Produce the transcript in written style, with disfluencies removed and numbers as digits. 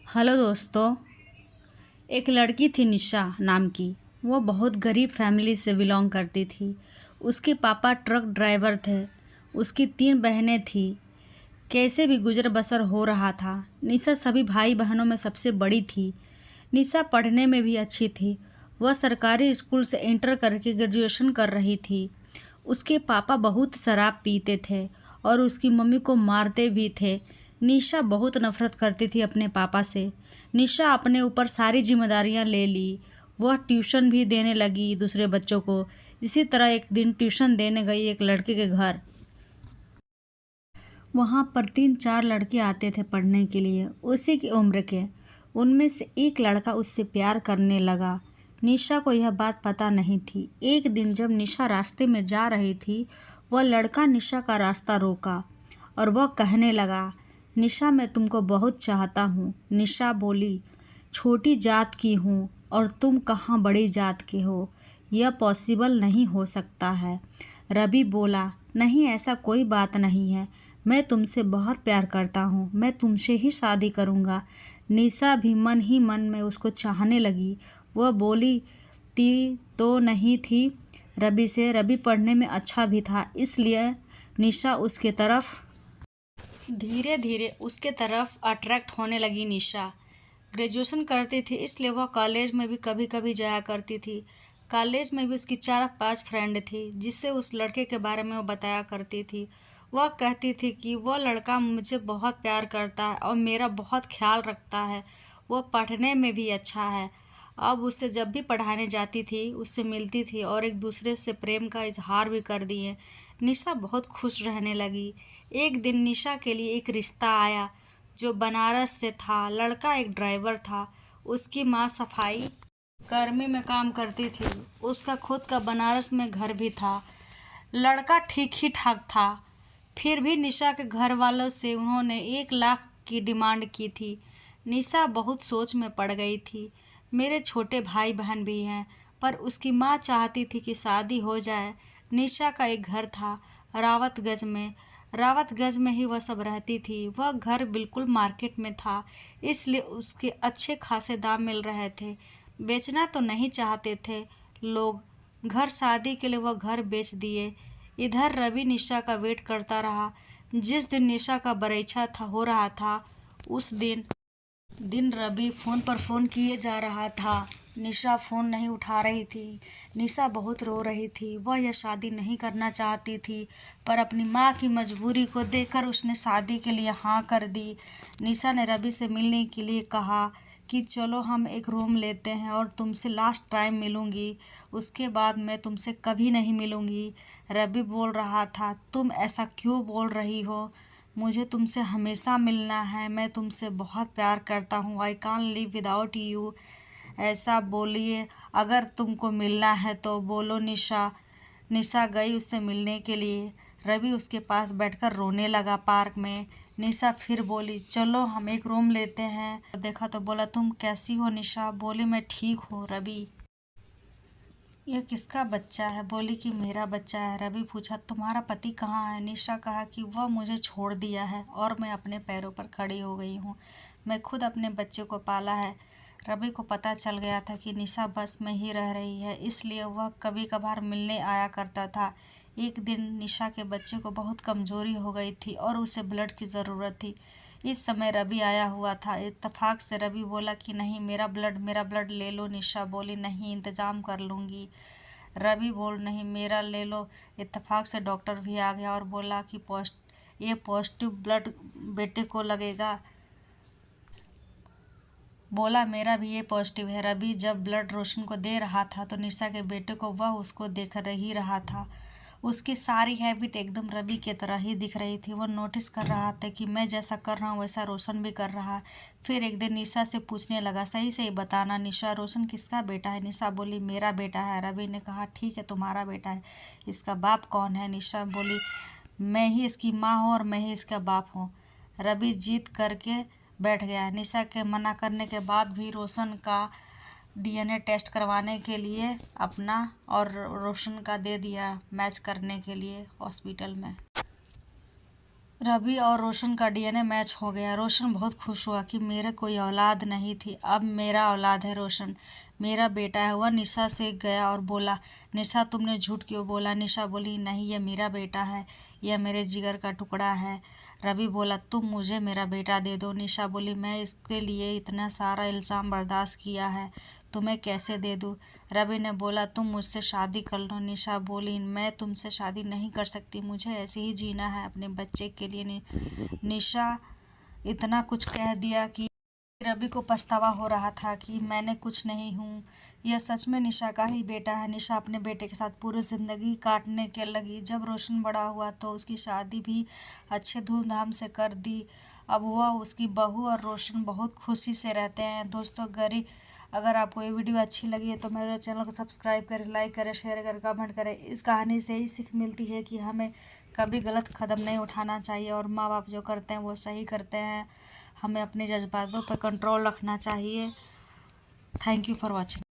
Hello दोस्तों। एक लड़की थी निशा नाम की। वो बहुत गरीब फैमिली से बिलोंग करती थी। उसके पापा ट्रक ड्राइवर थे। उसकी 3 बहनें थी। कैसे भी गुजर बसर हो रहा था। निशा सभी भाई बहनों में सबसे बड़ी थी। निशा पढ़ने में भी अच्छी थी। वह सरकारी स्कूल से इंटर करके ग्रेजुएशन कर रही थी। उसके पापा बहुत शराब पीते थे और उसकी मम्मी को मारते भी थे। निशा बहुत नफरत करती थी अपने पापा से। निशा अपने ऊपर सारी जिम्मेदारियां ले ली। वह ट्यूशन भी देने लगी दूसरे बच्चों को। इसी तरह एक दिन ट्यूशन देने गई एक लड़के के घर। वहाँ पर 3-4 लड़के आते थे पढ़ने के लिए, उसी की उम्र के। उनमें से एक लड़का उससे प्यार करने लगा। निशा को यह बात पता नहीं थी। एक दिन जब निशा रास्ते में जा रही थी, वह लड़का निशा का रास्ता रोका और वह कहने लगा, निशा मैं तुमको बहुत चाहता हूँ। निशा बोली, छोटी जात की हूँ और तुम कहाँ बड़ी जात के हो, यह पॉसिबल नहीं हो सकता है। रवि बोला, नहीं ऐसा कोई बात नहीं है, मैं तुमसे बहुत प्यार करता हूँ, मैं तुमसे ही शादी करूँगा। निशा भी मन ही मन में उसको चाहने लगी। वह बोली थी तो नहीं थी रवि से। रवि पढ़ने में अच्छा भी था, इसलिए निशा उसके तरफ धीरे धीरे अट्रैक्ट होने लगी। निशा ग्रेजुएशन करती थी, इसलिए वह कॉलेज में भी कभी कभी जाया करती थी। कॉलेज में भी उसकी 4-5 फ्रेंड थी, जिससे उस लड़के के बारे में वो बताया करती थी। वह कहती थी कि वह लड़का मुझे बहुत प्यार करता है और मेरा बहुत ख्याल रखता है। वह पढ़ने में भी अच्छा है। अब उससे जब भी पढ़ाने जाती थी, उससे मिलती थी और एक दूसरे से प्रेम का इजहार भी कर दिए। निशा बहुत खुश रहने लगी। एक दिन निशा के लिए एक रिश्ता आया जो बनारस से था। लड़का एक ड्राइवर था। उसकी माँ सफाई कर्मी में काम करती थी। उसका खुद का बनारस में घर भी था। लड़का ठीक ही ठाक था। फिर भी निशा के घर वालों से उन्होंने 1 लाख की डिमांड की थी। निशा बहुत सोच में पड़ गई थी। मेरे छोटे भाई बहन भी हैं, पर उसकी माँ चाहती थी कि शादी हो जाए। निशा का एक घर था रावतगंज में। रावतगंज में ही वह सब रहती थी। वह घर बिल्कुल मार्केट में था, इसलिए उसके अच्छे खासे दाम मिल रहे थे। बेचना तो नहीं चाहते थे लोग घर। शादी के लिए वह घर बेच दिए। इधर रवि निशा का वेट करता रहा। जिस दिन निशा का बरईछा हो रहा था, उस दिन रवि फ़ोन पर फ़ोन किए जा रहा था। निशा फ़ोन नहीं उठा रही थी। निशा बहुत रो रही थी। वह यह शादी नहीं करना चाहती थी, पर अपनी माँ की मजबूरी को देखकर उसने शादी के लिए हाँ कर दी। निशा ने रवि से मिलने के लिए कहा कि चलो हम एक रूम लेते हैं और तुमसे लास्ट टाइम मिलूँगी, उसके बाद मैं तुमसे कभी नहीं मिलूँगी। रवि बोल रहा था, तुम ऐसा क्यों बोल रही हो, मुझे तुमसे हमेशा मिलना है, मैं तुमसे बहुत प्यार करता हूँ, I can't live without you. ऐसा बोलिए, अगर तुमको मिलना है तो बोलो। निशा निशा गई उससे मिलने के लिए। रवि उसके पास बैठकर रोने लगा पार्क में। निशा फिर बोली, चलो हम एक रूम लेते हैं। देखा तो बोला, तुम कैसी हो निशा? बोली, मैं ठीक हूँ। रवि, यह किसका बच्चा है? बोली कि मेरा बच्चा है। रवि पूछा, तुम्हारा पति कहाँ है? निशा कहा कि वह मुझे छोड़ दिया है और मैं अपने पैरों पर खड़ी हो गई हूँ। मैं खुद अपने बच्चे को पाला है। रवि को पता चल गया था कि निशा बस में ही रह रही है, इसलिए वह कभी कभार मिलने आया करता था। एक दिन निशा के बच्चे को बहुत कमजोरी हो गई थी और उसे ब्लड की ज़रूरत थी। इस समय रवि आया हुआ था। इत्तेफाक से रवि बोला कि नहीं, मेरा ब्लड ले लो। निशा बोली, नहीं, इंतज़ाम कर लूँगी। रवि बोल, नहीं, मेरा ले लो। इत्तेफाक से डॉक्टर भी आ गया और बोला कि ये पॉजिटिव ब्लड बेटे को लगेगा। बोला, मेरा भी ये पॉजिटिव है। रवि जब ब्लड रोशन को दे रहा था तो निशा के बेटे को वह उसको देख ही रहा था। उसकी सारी हैबिट एकदम रवि की तरह ही दिख रही थी। वह नोटिस कर रहा था कि मैं जैसा कर रहा हूँ वैसा रोशन भी कर रहा है। फिर एक दिन निशा से पूछने लगा, सही से ही बताना निशा, रोशन किसका बेटा है? निशा बोली, मेरा बेटा है। रवि ने कहा, ठीक है, तुम्हारा बेटा है, इसका बाप कौन है? निशा बोली, मैं ही इसकी माँ हूँ और मैं ही इसका बाप हूँ। रवि जीत करके बैठ गया। निशा के मना करने के बाद भी रोशन का डीएनए टेस्ट करवाने के लिए अपना और रोशन का दे दिया मैच करने के लिए हॉस्पिटल में। रवि और रोशन का डीएनए मैच हो गया। रोशन बहुत खुश हुआ कि मेरा कोई औलाद नहीं थी, अब मेरा औलाद है रोशन, मेरा बेटा है। वह निशा से गया और बोला, निशा तुमने झूठ क्यों बोला? निशा बोली, नहीं ये मेरा बेटा है, यह मेरे जिगर का टुकड़ा है। रवि बोला, तुम मुझे मेरा बेटा दे दो। निशा बोली, मैं इसके लिए इतना सारा इल्ज़ाम बर्दाश्त किया है, तुम्हें कैसे दे दूँ? रवि ने बोला, तुम मुझसे शादी कर लो। निशा बोली, मैं तुमसे शादी नहीं कर सकती, मुझे ऐसे ही जीना है अपने बच्चे के लिए। निशा इतना कुछ कह दिया कि रवि को पछतावा हो रहा था कि मैंने कुछ नहीं हूँ, यह सच में निशा का ही बेटा है। निशा अपने बेटे के साथ पूरी ज़िंदगी काटने के लगी। जब रोशन बड़ा हुआ तो उसकी शादी भी अच्छे धूमधाम से कर दी। अब वह, उसकी बहू और रोशन बहुत खुशी से रहते हैं। दोस्तों, अगर आपको ये वीडियो अच्छी लगी है तो मेरे चैनल को सब्सक्राइब करें, लाइक करें, शेयर करें, कमेंट करें। इस कहानी से ही सीख मिलती है कि हमें कभी गलत कदम नहीं उठाना चाहिए और माँ बाप जो करते हैं वो सही करते हैं। हमें अपने जज्बातों पर कंट्रोल रखना चाहिए। Thank you for watching.